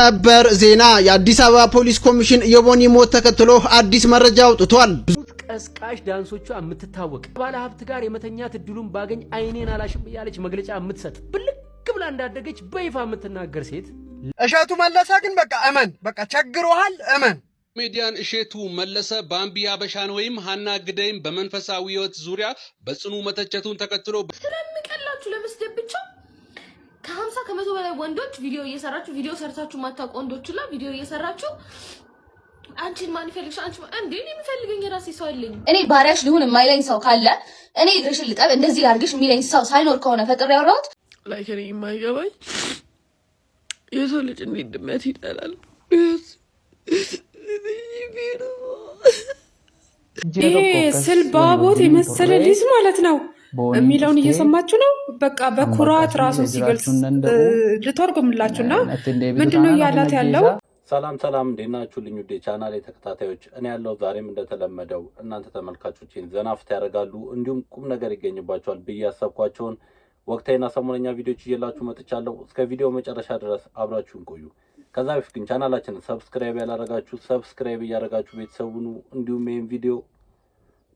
ሰበር ዜና የአዲስ አበባ ፖሊስ ኮሚሽን የቦኒ ሞት ተከትሎ አዲስ መረጃ አውጥቷል። ቀስቃሽ ዳንሶቿ የምትታወቅ ባለ ሀብት ጋር የመተኛት እድሉን ባገኝ አይኔን አላሽም ያለች መግለጫ የምትሰጥ ብልክ ብላ እንዳደገች በይፋ የምትናገር ሴት እሸቱ መለሰ ግን በቃ እመን በቃ ቸግሮሃል እመን። ኮሜዲያን እሸቱ መለሰ ባምቢ አበሻን ወይም ሃና ግደይም በመንፈሳዊ ህይወት ዙሪያ በጽኑ መተቸቱን ተከትሎ ስለምቀላችሁ ለመስደብ ብቻ ከ50 ከመቶ በላይ ወንዶች ቪዲዮ እየሰራችሁ ቪዲዮ ሰርታችሁ ማታውቁ ወንዶችላ ቪዲዮ እየሰራችሁ አንቺን ማን ይፈልግሽ አንቺ እንዴ እኔ የምፈልገኝ ራሴ ሰው አለኝ። እኔ ባሪያሽ ልሁን የማይለኝ ሰው ካለ እኔ እግርሽን ልጠብ እንደዚህ ላድርግሽ የሚለኝ ሰው ሳይኖር ከሆነ ፈጥሬ ያወራሁት ላይክ እኔ የማይገባኝ የሰው ልጅ እንዴት ድመት ይጠላል? ይሄ ስልባቦት የመሰለ ልጅ ማለት ነው የሚለውን እየሰማችሁ ነው። በቃ በኩራት ራሱ ሲገልጽ ልተርጉምላችሁና ምንድነው ያላት ያለው? ሰላም እንዴት ናችሁልኝ ውዴ ቻናሌ ተከታታዮች፣ እኔ ያለው ዛሬም እንደተለመደው እናንተ ተመልካቾችን ዘናፍታ ያደርጋሉ እንዲሁም ቁም ነገር ይገኝባቸዋል ብዬ ያሰብኳቸውን ወቅታዊና ሰሞነኛ ቪዲዮዎች ይዤላችሁ መጥቻለሁ። እስከ ቪዲዮ መጨረሻ ድረስ አብራችሁን ቆዩ። ከዛ በፊት ግን ቻናላችንን ሰብስክራይብ ያላረጋችሁ ሰብስክራይብ እያደረጋችሁ ቤተሰቡን እንዲሁም ይሄን ቪዲዮ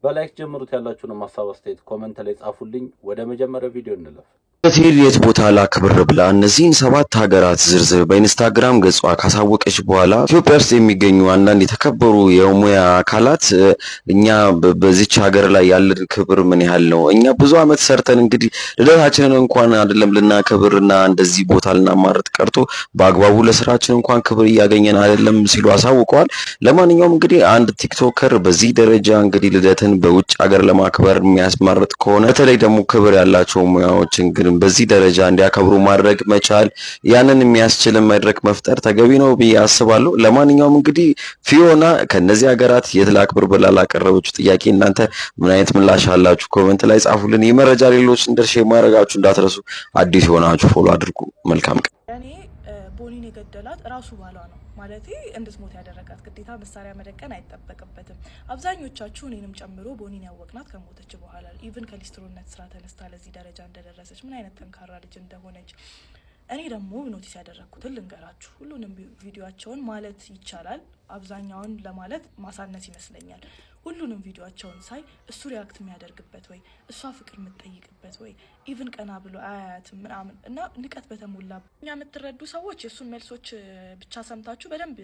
በላይክ ጀምሩት። ያላችሁን ሐሳብ አስተያየት ኮሜንት ላይ ጻፉልኝ። ወደ መጀመሪያው ቪዲዮ እንለፍ። የት ቦታ ላክብር ብላ እነዚህን 7 ሀገራት ዝርዝር በኢንስታግራም ገጿ ካሳወቀች በኋላ ኢትዮጵያ ውስጥ የሚገኙ አንዳንድ የተከበሩ የሙያ አካላት እኛ በዚች ሀገር ላይ ያለን ክብር ምን ያህል ነው? እኛ ብዙ አመት ሰርተን እንግዲህ ልደታችንን እንኳን አይደለም ልናከብርና እንደዚህ ቦታ ልናማርጥ ቀርቶ በአግባቡ ለስራችን እንኳን ክብር እያገኘን አይደለም ሲሉ አሳውቀዋል። ለማንኛውም እንግዲህ አንድ ቲክቶከር በዚህ ደረጃ እንግዲህ ልደትን በውጭ ሀገር ለማክበር የሚያስመርጥ ከሆነ በተለይ ደግሞ ክብር ያላቸው ሙያዎችን ግን በዚህ ደረጃ እንዲያከብሩ ማድረግ መቻል ያንን የሚያስችል መድረክ መፍጠር ተገቢ ነው ብዬ አስባለሁ። ለማንኛውም እንግዲህ ፊዮና ከነዚህ ሀገራት የት ላክብር ብላ ላቀረበችው ጥያቄ እናንተ ምን አይነት ምላሽ አላችሁ? ኮሜንት ላይ ጻፉልን። ይህ መረጃ ሌሎች እንደርሼ ማድረጋችሁ እንዳትረሱ። አዲስ ሆናችሁ ፎሎ አድርጉ። መልካም ቀን። እኔ ቦኒን የገደላት ራሱ ባሏ ነው ማለት እንድትሞት ያደረጋት ግዴታ መሳሪያ መደቀን አይጠበቅበትም። አብዛኞቻችሁ እኔንም ጨምሮ ቦኒን ያወቅናት ከሞተች በኋላ ኢቭን ከሊስትሮነት ስራ ተነስታ ለዚህ ደረጃ እንደደረሰች ምን አይነት ጠንካራ ልጅ እንደሆነች እኔ ደግሞ ኖቲስ ያደረኩትን ልንገራችሁ። ሁሉንም ቪዲዮአቸውን ማለት ይቻላል አብዛኛውን ለማለት ማሳነስ ይመስለኛል። ሁሉንም ቪዲዮአቸውን ሳይ እሱ ሪያክት የሚያደርግበት ወይ እሷ ፍቅር የምትጠይቅበት ወይ ኢቭን ቀና ብሎ አያያትም ምናምን እና ንቀት በተሞላ እኛ የምትረዱ ሰዎች የእሱን መልሶች ብቻ ሰምታችሁ በደንብ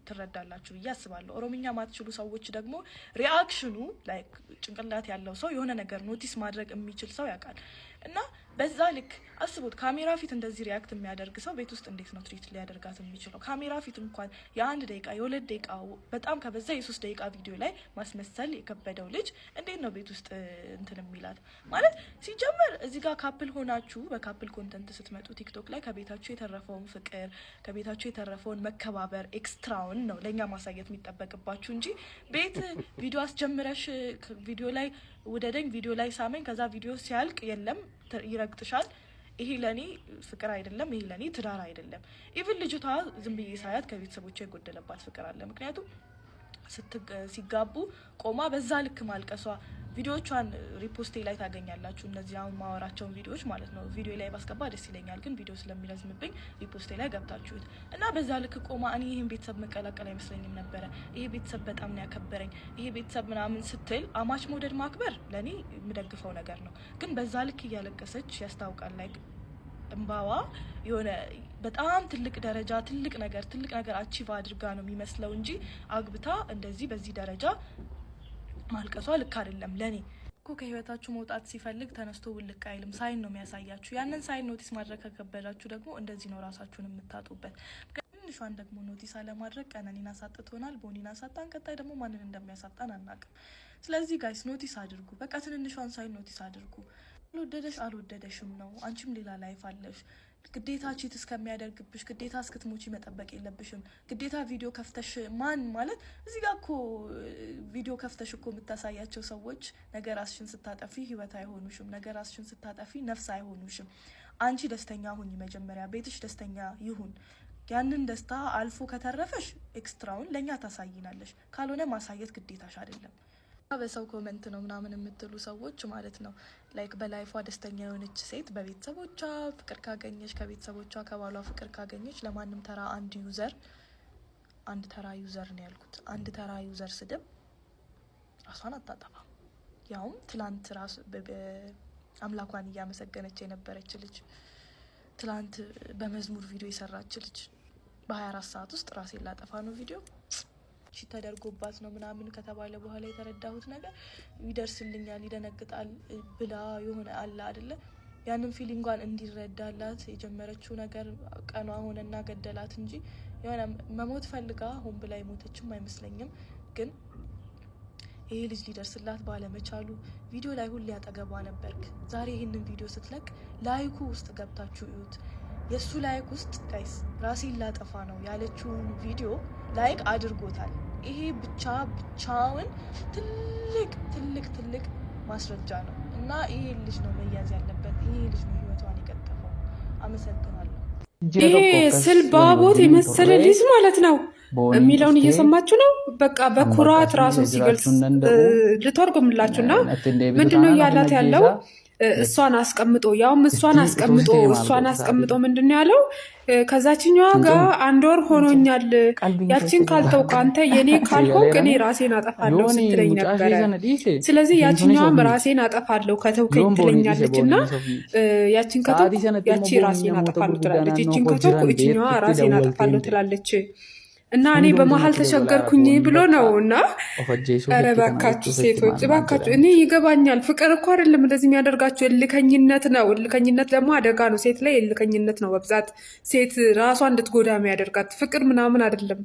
ትረዳላችሁ ብዬ አስባለሁ። ኦሮምኛ ማትችሉ ሰዎች ደግሞ ሪአክሽኑ ላይክ ጭንቅላት ያለው ሰው የሆነ ነገር ኖቲስ ማድረግ የሚችል ሰው ያውቃል። እና በዛ ልክ አስቡት፣ ካሜራ ፊት እንደዚህ ሪያክት የሚያደርግ ሰው ቤት ውስጥ እንዴት ነው ትሪት ሊያደርጋት የሚችለው? ካሜራ ፊት እንኳን የ1 ደቂቃ የ2 ደቂቃ በጣም ከበዛ የ3 ደቂቃ ቪዲዮ ላይ ማስመሰል የከበደው ልጅ እንዴት ነው ቤት ውስጥ እንትን የሚላት? ማለት ሲጀመር እዚህ ጋር ካፕል ሆናችሁ በካፕል ኮንተንት ስትመጡ ቲክቶክ ላይ ከቤታችሁ የተረፈውን ፍቅር ከቤታችሁ የተረፈውን መከባበር ኤክስትራውን ነው ለኛ ማሳየት የሚጠበቅባችሁ እንጂ ቤት ቪዲዮ አስጀምረሽ ቪዲዮ ላይ ወደደኝ ቪዲዮ ላይ ሳመኝ ከዛ ቪዲዮ ሲያልቅ የለም ይረግጥሻል። ይሄ ለኔ ፍቅር አይደለም፣ ይሄ ለኔ ትዳር አይደለም። ኢቭን ልጅቷ ዝም ብዬ ሳያት ከቤተሰቦቿ የጎደለባት ፍቅር አለ። ምክንያቱም ሲጋቡ ቆማ በዛ ልክ ማልቀሷ ቪዲዮቿን ሪፖስቴ ላይ ታገኛላችሁ። እነዚህ አሁን ማወራቸውን ቪዲዮዎች ማለት ነው። ቪዲዮ ላይ ባስገባ ደስ ይለኛል፣ ግን ቪዲዮ ስለሚረዝምብኝ ሪፖስቴ ላይ ገብታችሁት እና በዛ ልክ ቆማ እኔ ይሄን ቤተሰብ መቀላቀል አይመስለኝም ነበረ፣ ይሄ ቤተሰብ በጣም ነው ያከበረኝ፣ ይሄ ቤተሰብ ምናምን ስትል አማች መውደድ ማክበር ለኔ የምደግፈው ነገር ነው። ግን በዛ ልክ እያለቀሰች ያስታውቃል። ላይ እንባዋ የሆነ በጣም ትልቅ ደረጃ ትልቅ ነገር አቺቭ አድርጋ ነው የሚመስለው እንጂ አግብታ እንደዚህ በዚህ ደረጃ ማልቀሷ ልክ አይደለም። ለኔ እኮ ከህይወታችሁ መውጣት ሲፈልግ ተነስቶ ውልቅ አይልም፣ ሳይን ነው የሚያሳያችሁ። ያንን ሳይን ኖቲስ ማድረግ ከከበዳችሁ ደግሞ እንደዚህ ነው ራሳችሁን የምታጡበት። ትንሿን ደግሞ ኖቲስ አለማድረግ ቀነኒን አሳጥቶናል፣ ቦኒን አሳጣን፣ ቀጣይ ደግሞ ማንን እንደሚያሳጣን አናውቅም። ስለዚህ ጋይስ ኖቲስ አድርጉ፣ በቃ ትንሿን ሳይን ኖቲስ አድርጉ። አልወደደሽ አልወደደሽም ነው። አንቺም ሌላ ላይፍ አለሽ። ግዴታ ቺት እስከሚያደርግብሽ ግዴታ እስክትሞቺ መጠበቅ የለብሽም። ግዴታ ቪዲዮ ከፍተሽ ማን ማለት እዚህ ጋር እኮ ቪዲዮ ከፍተሽ እኮ የምታሳያቸው ሰዎች ነገ ራስሽን ስታጠፊ ህይወት አይሆኑሽም። ነገ ራስሽን ስታጠፊ ነፍስ አይሆኑሽም። አንቺ ደስተኛ ሁኚ መጀመሪያ፣ ቤትሽ ደስተኛ ይሁን። ያንን ደስታ አልፎ ከተረፈሽ ኤክስትራውን ለኛ ታሳይናለሽ። ካልሆነ ማሳየት ግዴታሽ አይደለም። በሰው ኮሜንት ነው ምናምን የምትሉ ሰዎች ማለት ነው ላይክ በላይፏ ደስተኛ የሆነች ሴት በቤተሰቦቿ ፍቅር ካገኘች ከቤተሰቦቿ ከባሏ ፍቅር ካገኘች ለማንም ተራ አንድ ተራ ዩዘር ነው ያልኩት አንድ ተራ ዩዘር ስድብ ራሷን አታጠፋም ያውም ትላንት ራስ አምላኳን እያመሰገነች የነበረች ልጅ ትላንት በመዝሙር ቪዲዮ የሰራች ልጅ በ24 ሰዓት ውስጥ ራሴን ላጠፋ ነው ቪዲዮ ተደርጎባት ነው ምናምን ከተባለ በኋላ የተረዳሁት ነገር ይደርስልኛል ይደነግጣል ብላ የሆነ አለ አይደለ ያንን ፊሊንጓን እንዲረዳላት የጀመረችው ነገር ቀኗ ሆነና ገደላት እንጂ የሆነ መሞት ፈልጋ ሆን ብላ የሞተችም አይመስለኝም ግን ይሄ ልጅ ሊደርስላት ባለመቻሉ ቪዲዮ ላይ ሁሉ ያጠገቧ ነበርክ ዛሬ ይሄንን ቪዲዮ ስትለቅ ላይኩ ውስጥ ገብታችሁ እዩት የሱ ላይክ ውስጥ ጋይስ ራሴን ላጠፋ ነው ያለችውን ቪዲዮ ላይክ አድርጎታል ይሄ ብቻውን ትልቅ ማስረጃ ነው እና ይሄ ልጅ ነው መያዝ ያለበት ይሄ ልጅ ነው ህይወቷን የቀጠፈው አመሰግናለሁ ይሄ ስል ባቦት የመሰለ ልጅ ማለት ነው የሚለውን እየሰማችሁ ነው በቃ በኩራት ራሱ ሲገልጽ ልተርጉምላችሁና ምንድነው ያላት ያለው እሷን አስቀምጦ ምንድነው ያለው ከዛችኛዋ ጋር አንድ ወር ሆኖኛል ያቺን ካልተውክ አንተ የኔ ካልሆንክ እኔ ራሴን አጠፋለሁ ስትለኝ ነበር ስለዚህ ያቺኛዋም ራሴን አጠፋለሁ ከተውከኝ ትለኛለችና ያቺን ከተውክ ያቺ ራሴን አጠፋለሁ ትላለች እቺን ከተውክ እቺኛዋ ራሴን አጠፋለሁ ትላለች እና እኔ በመሃል ተሸገርኩኝ ብሎ ነውና ኧረ እባካችሁ ሴቶች እባካችሁ እኔ ይገባኛል ፍቅር እኮ አይደለም እንደዚህ የሚያደርጋችሁ እልከኝነት ነው እልከኝነት ደግሞ አደጋ ነው ሴት ላይ እልከኝነት ነው በብዛት ሴት ራሷን እንድትጎዳ የሚያደርጋት ፍቅር ምናምን አይደለም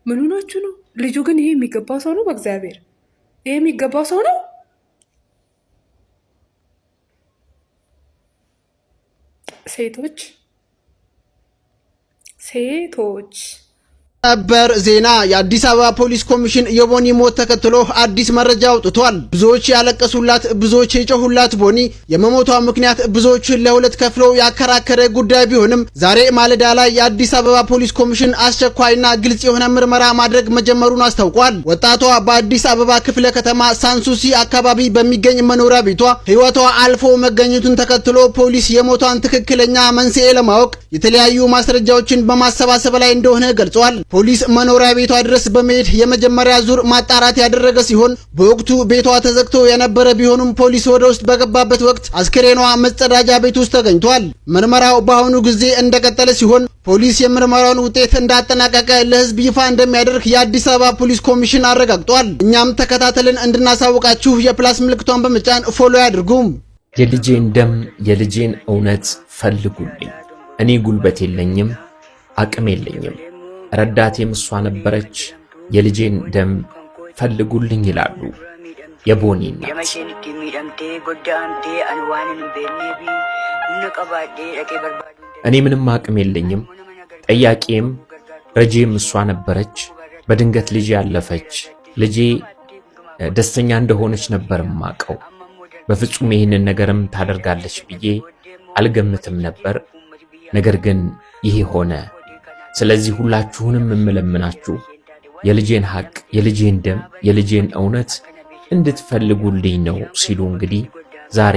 ምን ሆናችሁ ነው ልጁ ግን ይሄ የሚገባው ሰው ነው በእግዚአብሔር ይሄ የሚገባው ሰው ነው ሴቶች ነበር ዜና የአዲስ አበባ ፖሊስ ኮሚሽን የቦኒ ሞት ተከትሎ አዲስ መረጃ አውጥቷል። ብዙዎች ያለቀሱላት፣ ብዙዎች የጮሁላት ቦኒ የመሞቷ ምክንያት ብዙዎችን ለሁለት ከፍለው ያከራከረ ጉዳይ ቢሆንም ዛሬ ማለዳ ላይ የአዲስ አበባ ፖሊስ ኮሚሽን አስቸኳይና ግልጽ የሆነ ምርመራ ማድረግ መጀመሩን አስታውቋል። ወጣቷ በአዲስ አበባ ክፍለ ከተማ ሳንሱሲ አካባቢ በሚገኝ መኖሪያ ቤቷ ህይወቷ አልፎ መገኘቱን ተከትሎ ፖሊስ የሞቷን ትክክለኛ መንስኤ ለማወቅ የተለያዩ ማስረጃዎችን በማሰባሰብ ላይ እንደሆነ ገልጿል። ፖሊስ መኖሪያ ቤቷ ድረስ በመሄድ የመጀመሪያ ዙር ማጣራት ያደረገ ሲሆን በወቅቱ ቤቷ ተዘግቶ የነበረ ቢሆንም ፖሊስ ወደ ውስጥ በገባበት ወቅት አስክሬኗ መጸዳጃ ቤት ውስጥ ተገኝቷል። ምርመራው በአሁኑ ጊዜ እንደቀጠለ ሲሆን ፖሊስ የምርመራውን ውጤት እንዳጠናቀቀ ለህዝብ ይፋ እንደሚያደርግ የአዲስ አበባ ፖሊስ ኮሚሽን አረጋግጧል። እኛም ተከታተልን እንድናሳውቃችሁ የፕላስ ምልክቷን በመጫን ፎሎ ያድርጉም። የልጄን ደም የልጄን እውነት ፈልጉልኝ። እኔ ጉልበት የለኝም፣ አቅም የለኝም። ረዳቴም እሷ ነበረች። የልጄን ደም ፈልጉልኝ ይላሉ የቦኒ እናት። እኔ ምንም አቅም የለኝም፣ ጠያቂም ረጄም እሷ ነበረች። በድንገት ልጄ ያለፈች፣ ልጄ ደስተኛ እንደሆነች ነበር ማቀው። በፍጹም ይህንን ነገርም ታደርጋለች ብዬ አልገምትም ነበር። ነገር ግን ይሄ ሆነ። ስለዚህ ሁላችሁንም እምለምናችሁ የልጄን ሐቅ፣ የልጄን ደም፣ የልጄን እውነት እንድትፈልጉልኝ ነው ሲሉ እንግዲህ ዛሬ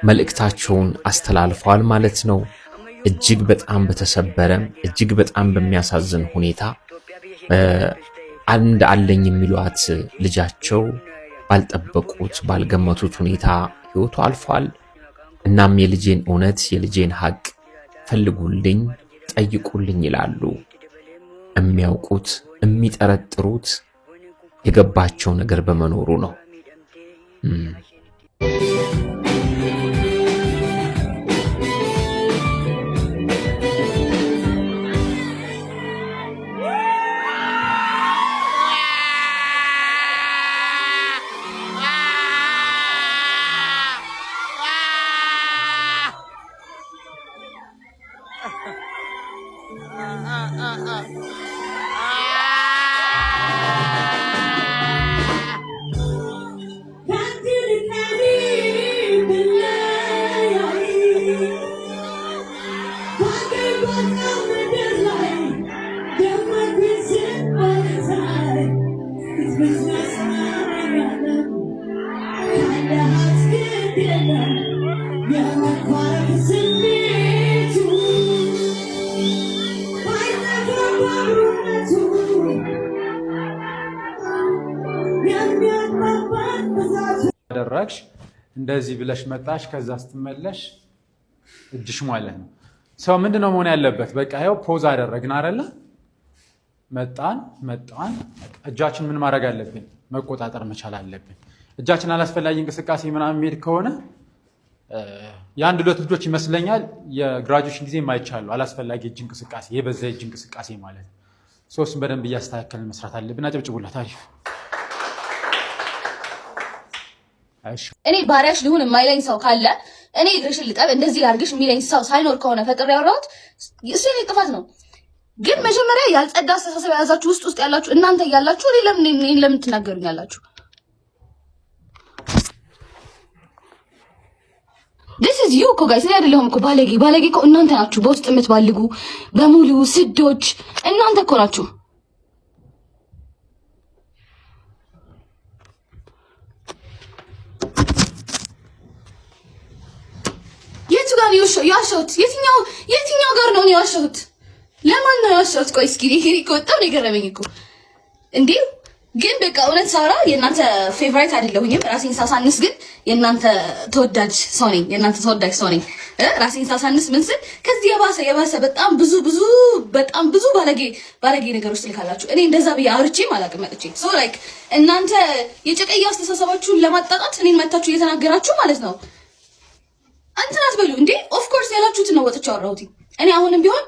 መልእክታቸውን አስተላልፈዋል ማለት ነው። እጅግ በጣም በተሰበረ እጅግ በጣም በሚያሳዝን ሁኔታ አንድ አለኝ የሚሏት ልጃቸው ባልጠበቁት ባልገመቱት ሁኔታ ህይወቱ አልፏል። እናም የልጄን እውነት የልጄን ሐቅ ፈልጉልኝ ጠይቁልኝ ይላሉ። የሚያውቁት የሚጠረጥሩት የገባቸው ነገር በመኖሩ ነው። አደረግሽ እንደዚህ ብለሽ መጣሽ ከዛ ስትመለሽ እጅሽ ማለት ነው ሰው ምንድነው መሆን ያለበት በቃ ያው ፖዝ አደረግን አይደለ መጣን እጃችን ምን ማድረግ አለብን መቆጣጠር መቻል አለብን እጃችን አላስፈላጊ እንቅስቃሴ ምናምን ሄድ ከሆነ የአንድ ሁለት ልጆች ይመስለኛል የግራጁዌሽን ጊዜ ማይቻሉ አላስፈላጊ እጅ እንቅስቃሴ የበዛ እጅ እንቅስቃሴ ማለት ሶስት በደንብ እያስተካከልን መስራት አለብን አጨብጭቡላት አሪፍ እኔ ባሪያሽ ልሁን የማይለኝ ሰው ካለ እኔ እግርሽን ልጠብ እንደዚህ ላርግሽ የሚለኝ ሰው ሳይኖር ከሆነ ፈጥሬ ያወራሁት እሱ የኔ ጥፋት ነው። ግን መጀመሪያ ያልጸዳ አስተሳሰብ የያዛችሁ ውስጥ ያላችሁ እናንተ እያላችሁ እኔ ለምን ትናገሩኛላችሁ? This is you እኮ ጋይስ፣ እኔ አይደለሁም እኮ ባለጌ እኮ እናንተ ናችሁ። በውስጥ የምትባልጉ በሙሉ ስዶች እናንተ እኮ ናችሁ። የቱ ጋር ነው ያሸሁት? የትኛው ጋር ነው ያሸሁት? ለማን ነው ያሸሁት? ቆይ እስኪ ይሄ በጣም ነው የገረመኝ እኮ እንዴ። ግን በቃ እውነት ሳራ የእናንተ ፌቨራይት አይደለሁኝም። ራሴን ሳሳንስ ግን የእናንተ ተወዳጅ ሰው ነኝ። ራሴን ሳሳንስ ምን ስል ከዚህ የባሰ በጣም ብዙ ባለጌ ነገሮች ትልካላችሁ። እኔ እንደዛ ብዬ አውርቼም አላውቅም መጥቼ ሶ ላይክ እናንተ የጨቀያ አስተሳሰባችሁን ለማጣጣት እኔን መታችሁ እየተናገራችሁ ማለት ነው። አንተን አትበሉ እንዴ። ኦፍ ኮርስ ያላችሁትን ነው ወጥቼ አወራሁት። እኔ አሁንም ቢሆን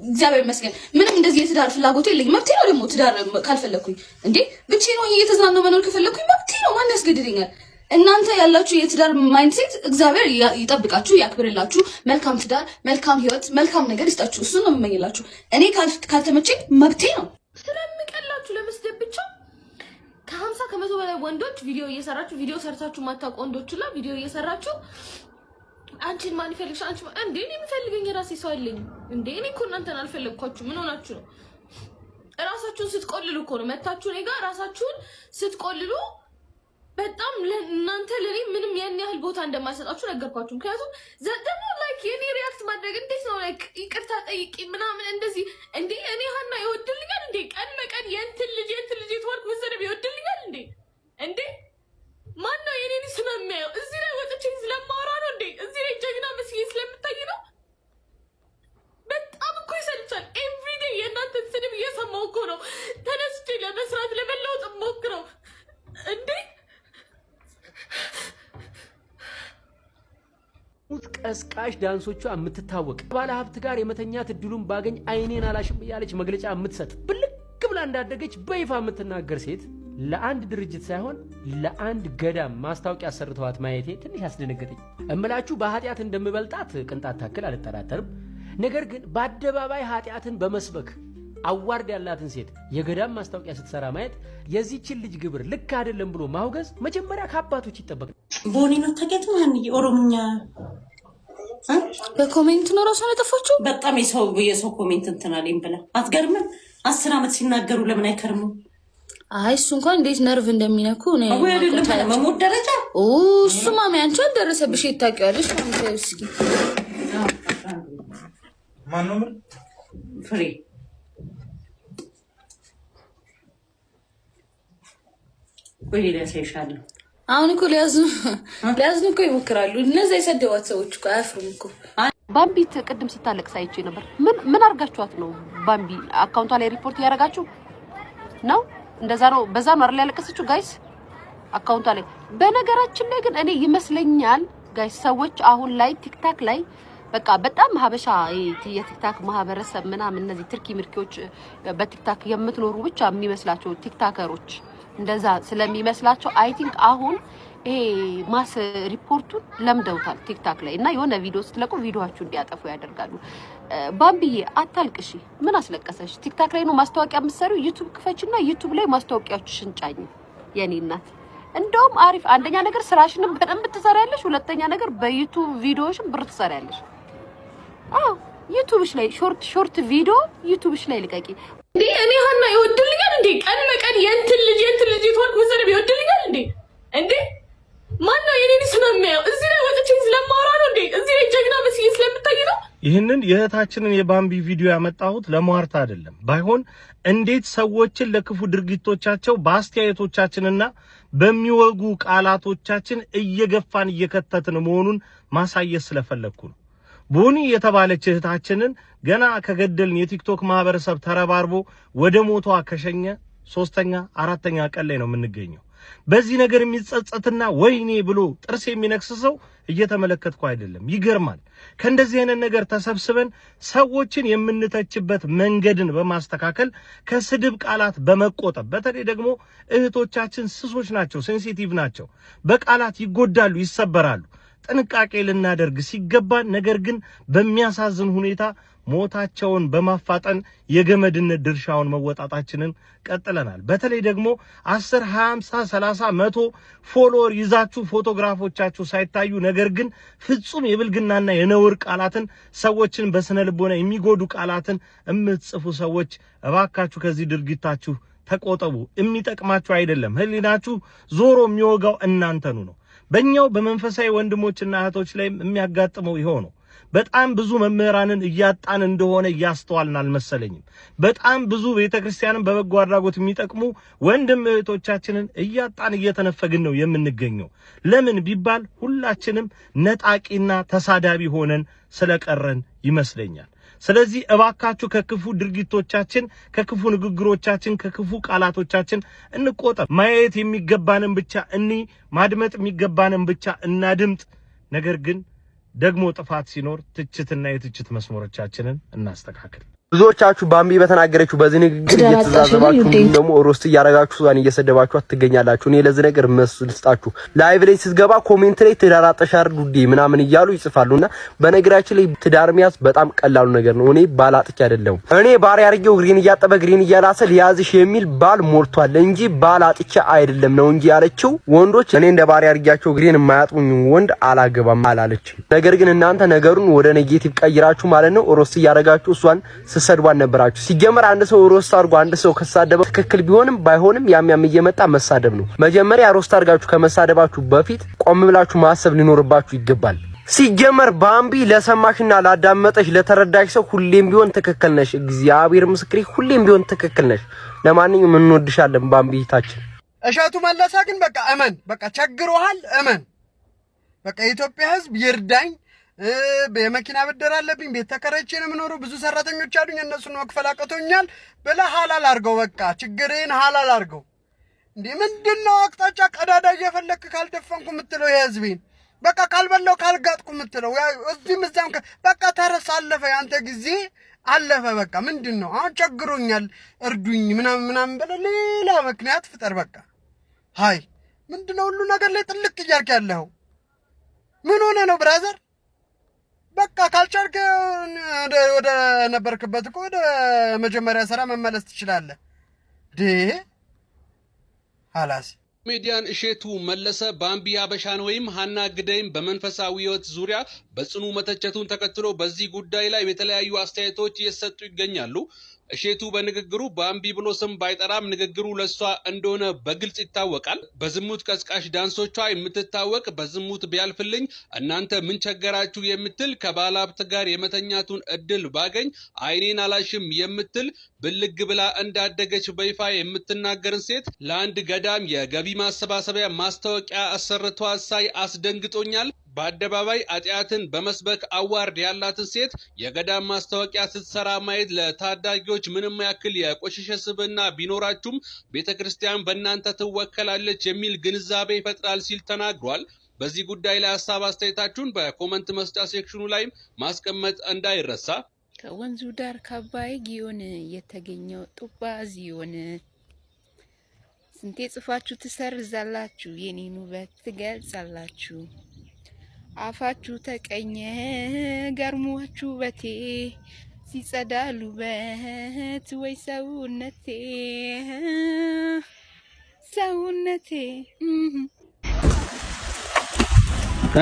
እግዚአብሔር ይመስገን ምንም እንደዚህ የትዳር ፍላጎት የለኝም። መብቴ ነው ደግሞ ትዳር ካልፈለኩኝ እንዴ ብቻዬን ሆኜ እየተዝናናሁ መኖር ከፈለኩኝ መብቴ ነው። ማን ያስገድደኛል? እናንተ ያላችሁ የትዳር ማይንድሴት እግዚአብሔር ይጠብቃችሁ፣ ያክብርላችሁ። መልካም ትዳር፣ መልካም ህይወት፣ መልካም ነገር ይስጣችሁ። እሱ ነው የምመኝላችሁ። እኔ ካልተመቸኝ መብቴ ነው። ስለምቀላችሁ ለመስደብ ብቻ ከ50 ከመቶ በላይ ወንዶች ቪዲዮ ሰርታችሁ ማታውቁ ወንዶችላ ቪዲዮ እየሰራችሁ አንቺን ማን ይፈልግሽ? አንቺ እንዴ እኔ የምፈልገኝ ራሴ ሰው አለኝ እንዴ። እኔ እኮ እናንተን አልፈለግኳችሁ። ምን ሆናችሁ ነው? ራሳችሁን ስትቆልሉ እኮ ነው መታችሁ እኔ ጋር ራሳችሁን ስትቆልሉ። በጣም ለእናንተ ለኔ ምንም ያን ያህል ቦታ እንደማይሰጣችሁ ነገርኳችሁ። ምክንያቱም ደግሞ ላይክ የኔ ሪአክት ማድረግ እንዴት ነው ላይክ ይቅርታ ጠይቂ ምናምን እንደዚህ እንዴ እኔ ሀና ይወድልኛል እንዴ? ቀን በቀን የእንትን ልጅ የተወርክ መሰደብ ይወድልኛል እንዴ? እንዴ ማን ነው የኔን ስም የሚያየው? እዚህ ላይ ወጥቼ ስለማወራ ነው እንዴ? እዚህ ላይ ጀግና መስዬ ስለምታይ ነው? በጣም እኮ ይሰልቻል። ኤቭሪዴይ የእናንተን ስድብ እየሰማሁ እኮ ነው ተነስቼ ለመስራት ለመለወጥ ሞክረው እንዴ። ቀስቃሽ ዳንሶቿ የምትታወቅ ባለ ሀብት ጋር የመተኛት እድሉን ባገኝ አይኔን አላሽም እያለች መግለጫ የምትሰጥ ብልቅ ብላ እንዳደገች በይፋ የምትናገር ሴት ለአንድ ድርጅት ሳይሆን ለአንድ ገዳም ማስታወቂያ አሰርተዋት ማየቴ ትንሽ አስደነገጠኝ። እምላችሁ በኃጢአት እንደምበልጣት ቅንጣት ታክል አልጠራጠርም። ነገር ግን በአደባባይ ኃጢአትን በመስበክ አዋርድ ያላትን ሴት የገዳም ማስታወቂያ ስትሰራ ማየት የዚህችን ልጅ ግብር ልክ አይደለም ብሎ ማውገዝ መጀመሪያ ከአባቶች ይጠበቅ። ቦኒ ነው ተገጥ ማን ኦሮምኛ በኮሜንት ነው ራሷን የጠፋችው። በጣም የሰው ኮሜንት እንትን አለኝ ብላ አትገርምም? 10 ዓመት ሲናገሩ ለምን አይከርሙም? አይ እሱ እንኳን እንዴት ነርቭ እንደሚነኩ ነው መሞት ደረጃ። እሱ ማሚ አንቺ አልደረሰብሽ የታውቂዋለሽ። እስኪ ማን ነው ፍሬ ወይ ሊያሳይሻለሁ። አሁን እኮ ሊያዝኑ እኮ ይሞክራሉ። እነዛ የሰደዋት ሰዎች እኮ አያፍሩም እኮ። ባምቢት ቅድም ስታለቅስ አይቼ ነበር። ምን አርጋችኋት ነው? ባምቢ አካውንቷ ላይ ሪፖርት ያደረጋችሁ ነው? እንደዛ ነው። በዛ ነው አይደል ያለቀሰችው ጋይስ አካውንቷ ላይ። በነገራችን ላይ ግን እኔ ይመስለኛል ጋይስ ሰዎች አሁን ላይ ቲክታክ ላይ በቃ በጣም ሀበሻ የቲክታክ ማህበረሰብ ምናምን እነዚህ ትርኪ ምርኪዎች በቲክታክ የምትኖሩ ብቻ የሚመስላቸው ቲክታከሮች እንደዛ ስለሚመስላቸው አይ ቲንክ አሁን ይሄ ማስ ሪፖርቱን ለምደውታል ቲክታክ ላይ እና የሆነ ቪዲዮ ስትለቁ ቪዲዮአችሁ እንዲያጠፉ ያደርጋሉ። ባምቢዬ አታልቅሺ። ምን አስለቀሰሽ? ቲክታክ ላይ ነው ማስታወቂያ የምትሰሪው። ዩቲዩብ ክፈችና ዩቲዩብ ላይ ማስታወቂያዎችሽን ጫኝ የኔ እናት። እንደውም አሪፍ አንደኛ ነገር ስራሽንም በደንብ ትሰሪያለሽ፣ ሁለተኛ ነገር በዩቲዩብ ቪዲዮሽን ብር ትሰሪያለሽ። ዩቲዩብሽ ላይ ሾርት ቪዲዮ ዩቲዩብሽ ላይ ልቀቂ። እንዴ እኔ ሀና ይወድልኛል እንዴ? ቀን በቀን የእንትን ልጅ የተወርክ መሰደብ ይወድልኛል እንዴ? እንዴ ማን ነው የኔን ስም የሚያየው? እዚህ ላይ ወጥቼ ስለማወራ ነው እንዴ? እዚህ ላይ ጀግና መስዬ ስለምታይ ነው? ይህንን የእህታችንን የባምቢ ቪዲዮ ያመጣሁት ለሟርት አይደለም። ባይሆን እንዴት ሰዎችን ለክፉ ድርጊቶቻቸው በአስተያየቶቻችንና በሚወጉ ቃላቶቻችን እየገፋን እየከተትን መሆኑን ማሳየት ስለፈለኩ ነው። ቦኒ የተባለች እህታችንን ገና ከገደልን የቲክቶክ ማህበረሰብ ተረባርቦ ወደ ሞቷ ከሸኘ 3ኛ 4ኛ ቀን ላይ ነው የምንገኘው። በዚህ ነገር የሚጸጸትና ወይኔ ብሎ ጥርስ የሚነክስ ሰው እየተመለከትኩ አይደለም። ይገርማል። ከእንደዚህ አይነት ነገር ተሰብስበን ሰዎችን የምንተችበት መንገድን በማስተካከል ከስድብ ቃላት በመቆጠብ በተለይ ደግሞ እህቶቻችን ስሶች ናቸው፣ ሴንሲቲቭ ናቸው፣ በቃላት ይጎዳሉ፣ ይሰበራሉ። ጥንቃቄ ልናደርግ ሲገባን ነገር ግን በሚያሳዝን ሁኔታ ሞታቸውን በማፋጠን የገመድነት ድርሻውን መወጣታችንን ቀጥለናል። በተለይ ደግሞ 10 20 30 100 ፎሎወር ይዛችሁ ፎቶግራፎቻችሁ ሳይታዩ ነገር ግን ፍጹም የብልግናና የነውር ቃላትን ሰዎችን በስነ ልቦና የሚጎዱ ቃላትን የምትጽፉ ሰዎች እባካችሁ ከዚህ ድርጊታችሁ ተቆጠቡ። የሚጠቅማችሁ አይደለም። ህሊናችሁ ዞሮ የሚወጋው እናንተኑ ነው። በእኛው በመንፈሳዊ ወንድሞችና እህቶች ላይም የሚያጋጥመው ይሄው ነው። በጣም ብዙ መምህራንን እያጣን እንደሆነ እያስተዋልን አልመሰለኝም። በጣም ብዙ ቤተክርስቲያንን በበጎ አድራጎት የሚጠቅሙ ወንድም እህቶቻችንን እያጣን እየተነፈግን ነው የምንገኘው። ለምን ቢባል ሁላችንም ነጣቂና ተሳዳቢ ሆነን ስለቀረን ይመስለኛል። ስለዚህ እባካችሁ ከክፉ ድርጊቶቻችን፣ ከክፉ ንግግሮቻችን፣ ከክፉ ቃላቶቻችን እንቆጠብ። ማየት የሚገባንን ብቻ ማድመጥ የሚገባንን ብቻ እናድምጥ። ነገር ግን ደግሞ ጥፋት ሲኖር ትችትና የትችት መስመሮቻችንን እናስተካክል። ብዙዎቻችሁ ባምቢ በተናገረችው በዚህ ንግግር እየተዛዘባችሁ ደግሞ ሮስት እያረጋችሁ ሷን እየሰደባችሁ ትገኛላችሁ። እኔ ለዚህ ነገር መስልስጣችሁ ላይቭ ላይ ስትገባ ኮሜንት ላይ ትዳር አጠሻር ዱዴ ምናምን እያሉ ይጽፋሉና በነገራችን ላይ ትዳር ሚያዝ በጣም ቀላሉ ነገር ነው። እኔ ባላጥቂ አይደለም። እኔ ባሪ አርጌው ግሪን እያጠበ ግሪን እያላሰ ሊያዝሽ የሚል ባል ሞልቷል እንጂ ባላጥቂ አይደለም ነው እንጂ ያለችው። ወንዶች እኔ እንደ ባሪ አርጌያቸው ግሪን የማያጥሙኝ ወንድ አላገባም አላለችም። ነገር ግን እናንተ ነገሩን ወደ ኔጌቲቭ ቀይራችሁ ማለት ነው ሮስት እያረጋችሁ ሷን ሰድቧን ነበራችሁ። ሲጀመር አንድ ሰው ሮስት አርጎ አንድ ሰው ከሳደበ ትክክል ቢሆንም ባይሆንም ያም እየመጣ መሳደብ ነው። መጀመሪያ ሮስት አርጋችሁ ከመሳደባችሁ በፊት ቆም ብላችሁ ማሰብ ሊኖርባችሁ ይገባል። ሲጀመር ባምቢ ለሰማሽና ላዳመጠሽ ለተረዳሽ ሰው ሁሌም ቢሆን ትክክል ነሽ። እግዚአብሔር ምስክሬ፣ ሁሌም ቢሆን ትክክል ነሽ። ለማንኛውም እንወድሻለን ባምቢ ታችን። እሸቱ መለሰ ግን በቃ እመን፣ በቃ ቸግሮሃል፣ እመን። በቃ የኢትዮጵያ ሕዝብ ይርዳኝ፣ በመኪና ብድር አለብኝ፣ ቤት ተከራይቼ ነው የምኖረው፣ ብዙ ሰራተኞች አሉኝ፣ እነሱን መክፈል አቅቶኛል ብለህ ሐላል አድርገው። በቃ ችግሬን ሐላል አድርገው። እንዴ ምንድነው አቅጣጫ ቀዳዳ እየፈለክ ካልደፈንኩ የምትለው የህዝቤን? በቃ ካልበላው ካልጋጥኩ የምትለው እዚህም እዛም በቃ ተረስ አለፈ፣ ያንተ ጊዜ አለፈ። በቃ ምንድነው አሁን ቸግሮኛል እርዱኝ ምናምን ብለህ ሌላ ምክንያት ፍጠር። በቃ ሃይ ምንድነው ሁሉ ነገር ላይ ጥልቅ እያልክ ያለኸው? ምን ሆነ ነው ብራዘር? በቃ ካልቻልክ ወደ ነበርክበት እኮ ወደ መጀመሪያ ስራ መመለስ ትችላለህ። ሀላስ ኮሜዲያን እሸቱ መለሰ ባምቢ አበሻን ወይም ሀና ግደይን በመንፈሳዊ ሕይወት ዙሪያ በጽኑ መተቸቱን ተከትሎ በዚህ ጉዳይ ላይ የተለያዩ አስተያየቶች እየሰጡ ይገኛሉ። እሸቱ በንግግሩ ባምቢ ብሎ ስም ባይጠራም ንግግሩ ለሷ እንደሆነ በግልጽ ይታወቃል። በዝሙት ቀስቃሽ ዳንሶቿ የምትታወቅ በዝሙት ቢያልፍልኝ እናንተ ምን ቸገራችሁ የምትል ከባለ ሀብት ጋር የመተኛቱን እድል ባገኝ አይኔን አላሽም የምትል ብልግ ብላ እንዳደገች በይፋ የምትናገርን ሴት ለአንድ ገዳም የገቢ ማሰባሰቢያ ማስታወቂያ አሰርቷ ሳይ አስደንግጦኛል። በአደባባይ ኃጢአትን በመስበክ አዋርድ ያላትን ሴት የገዳም ማስታወቂያ ስትሰራ ማየት ለታዳጊዎች ምንም ያክል የቆሸሸ ስብዕና ቢኖራችሁም ቤተክርስቲያን በእናንተ ትወከላለች የሚል ግንዛቤ ይፈጥራል ሲል ተናግሯል። በዚህ ጉዳይ ላይ ሀሳብ አስተያየታችሁን በኮመንት መስጫ ሴክሽኑ ላይ ማስቀመጥ እንዳይረሳ። ከወንዙ ዳር ከአባይ ጊዮን የተገኘው ጡባ ዚዮን ስንቴ ጽፋችሁ ትሰርዛላችሁ፣ የኔን ውበት ትገልጻላችሁ። አፋችሁ ተቀኘ ገርሟችሁ በቴ ሲጸዳሉ በት ወይ ሰውነቴ ሰውነቴ።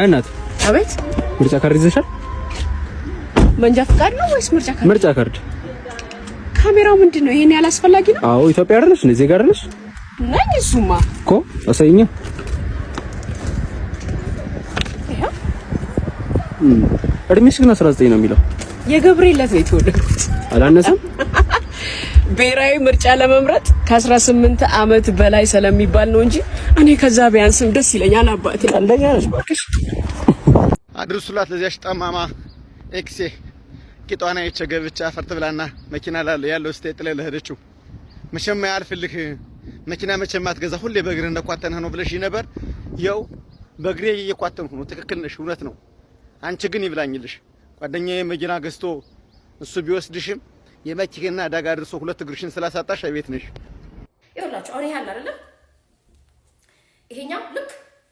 እናት አቤት፣ ምርጫ ካርድ ይዘሻል? መንጃ ፍቃድ ነው ወይስ ምርጫ ካርድ? ምርጫ ካርድ። ካሜራው ምንድን ነው? ይሄን ያላስፈላጊ ነው? አዎ ኢትዮጵያ አይደለሽ እንዴ? ዜጋ አይደለሽ ነኝ። እሱማ እኮ አሳይኛ። እድሜሽ ግን 19 ነው የሚለው። የገብርኤል ዕለት ነው የተወለድኩት። አላነሰም። ብሔራዊ ምርጫ ለመምረጥ ከ18 ዓመት በላይ ስለሚባል ነው እንጂ እኔ ከዛ ቢያንስም ደስ ይለኛል። አባቴ አንደኛ ነሽ ባክሽ። አድርሱላት ለዚያሽ ጠማማ ኤክሴ ቂጧና የቸገብቻ ፈርት ብላና መኪና ያለው ስቴት ላይ ለሄደችው መቼም ያልፍልህ መኪና መቼም አትገዛ ሁሌ በእግር እንደቋተነህ ነው ብለሽ ነበር። ያው በእግሬ እየቋተንኩ ነው። ትክክል ነሽ፣ እውነት ነው። አንቺ ግን ይብላኝልሽ ጓደኛዬ መኪና ገዝቶ እሱ ቢወስድሽም የመኪና አደጋ አድርሶ ሁለት እግርሽን ስላሳጣሽ ቤት ነሽ። ይኸውላችሁ አሁን ይሄ አለ አይደል? ይሄኛው ልክ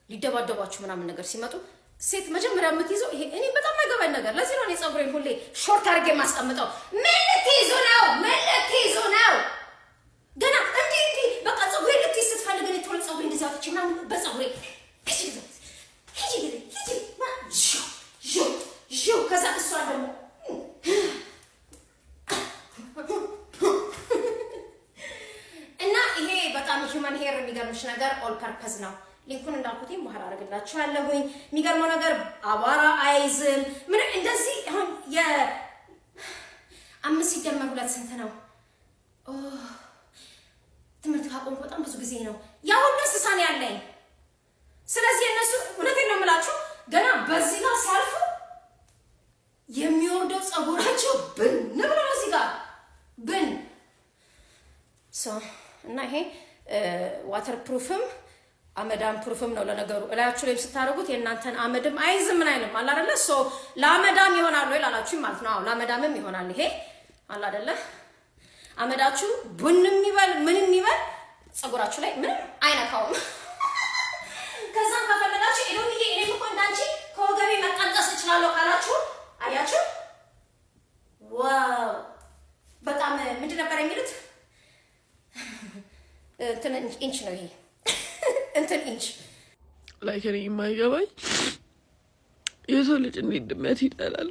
ሊደባደባችሁ ምናምን ነገር ሲመጡ ሴት መጀመሪያ የምትይዘው ይሄ እኔ በጣም አይገባኝ ነገር። ለዚህ ነው እኔ ፀጉሬን ሁሌ ሾርት አድርጌ የማስቀምጠው። ምን ልትይዙ ነው? ምን ልትይዙ ነው? ገና እንዲህ በቃ ፀጉሬ ልትይዝ ስትፈልግ እኔ ቶሎ ፀጉሬ እንደዚህ አውጥቼ ምናምን በፀጉሬ ከዛ እሷ ደግሞ እና ይሄ በጣም ሂውማን ሄር የሚገርምሽ ነገር ኦል ፐርፐዝ ነው። ሊንኩን እንዳልኩትኝ በኋላ አደርግላችኋለሁኝ። የሚገርመው ነገር አቧራ አይዝም ምን እንደዚህ። አሁን የ5 ሲደመር 2 ስንት ነው? ትምህርት ካቆምኩ በጣም ብዙ ጊዜ ነው። ያ ሁሉ እንስሳ ነው ያለኝ። ስለዚህ እነሱ እውነቴን ነው የምላችሁ ገና በዚህ ጋር ሲያልፉ የሚወርደው ፀጉራቸው ብን ብሎ ነው እዚህ ጋር ብን እና ይሄ ዋተር ፕሩፍም አመዳም ፕሩፍም ነው ለነገሩ። እላያችሁ ላይ ስታደርጉት የእናንተን አመድም አይዝም ምን አይልም አለ አይደለ? ለአመዳም ይሆናል ወይ ላላችሁ ማለት ነው። አዎ ለአመዳምም ይሆናል። ይሄ አለ አይደለ? አመዳችሁ ቡንም ይበል ምንም ይበል ፀጉራችሁ ላይ ምንም አይነካውም። ከዛም ከፈለጋችሁ ኤዶሚዬ እኔ እኮ እንዳንቺ ከወገቤ መቀንጠስ እችላለሁ ካላችሁ አያችሁ፣ ዋው በጣም ምንድን ነበር የሚሉት? እንትን ኢንች ነው ይሄ እንትን ኢንች ላይክ እኔ የማይገባኝ የሰው ልጅ እንዴት ድመት ይጠላል?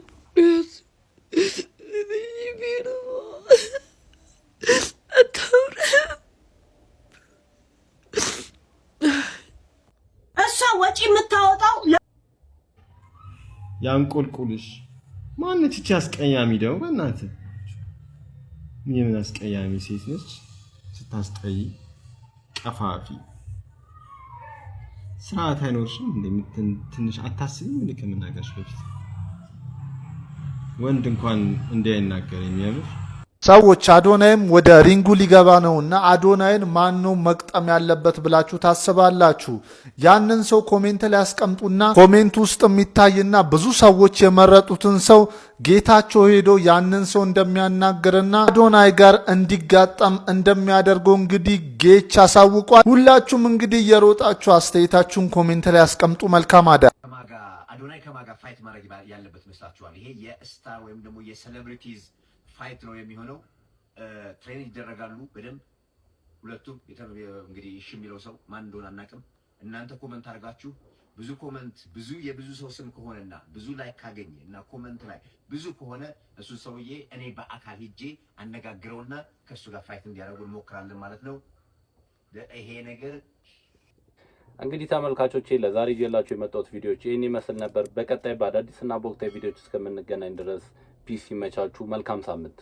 እሷ ወጪ የምታወጣው ያንቆልቁልሽ ማነች? እቺ አስቀያሚ ደግሞ በእናትህ የምን አስቀያሚ ሴት ነች? ስታስጠይ ቀፋፊ ስርዓት አይኖርሽም እንዴ? ትንሽ አታስቢም? እንዴ ከመናገርሽ በፊት ወንድ እንኳን እንዲህ አይናገርም። የምር ሰዎች አዶናይም ወደ ሪንጉ ሊገባ ነውና አዶናይን ማን ነው መቅጠም ያለበት ብላችሁ ታስባላችሁ? ያንን ሰው ኮሜንት ላይ ያስቀምጡና ኮሜንት ውስጥ የሚታይና ብዙ ሰዎች የመረጡትን ሰው ጌታቸው ሄዶ ያንን ሰው እንደሚያናግርና አዶናይ ጋር እንዲጋጠም እንደሚያደርገው እንግዲህ ጌች አሳውቋል። ሁላችሁም እንግዲህ እየሮጣችሁ አስተያየታችሁን ኮሜንት ላይ ያስቀምጡ። መልካም አዶናይ ከማጋ ፋይት ማድረግ ያለበት መስላችኋል? ይሄ የስታር ወይም ደግሞ የሴሌብሪቲዝ ፋይት ነው የሚሆነው። ትሬን ይደረጋሉ በደንብ ሁለቱም። እንግዲህ እሺ የሚለው ሰው ማን እንደሆነ አናውቅም። እናንተ ኮመንት አድርጋችሁ ብዙ የብዙ ሰው ስም ከሆነና ብዙ ላይክ ካገኘ እና ኮመንት ላይ ብዙ ከሆነ እሱ ሰውዬ እኔ በአካል ሄጄ አነጋግረውና ከሱ ጋር ፋይት እንዲያደርጉ እንሞክራለን ማለት ነው። ይሄ ነገር እንግዲህ ተመልካቾቼ ለዛሬ ይዤላችሁ የመጣሁት ቪዲዮዎች ይህን ይመስል ነበር። በቀጣይ በአዳዲስና በወቅታዊ ቪዲዮዎች እስከምንገናኝ ድረስ ፒስ ይመቻችሁ። መልካም ሳምንት።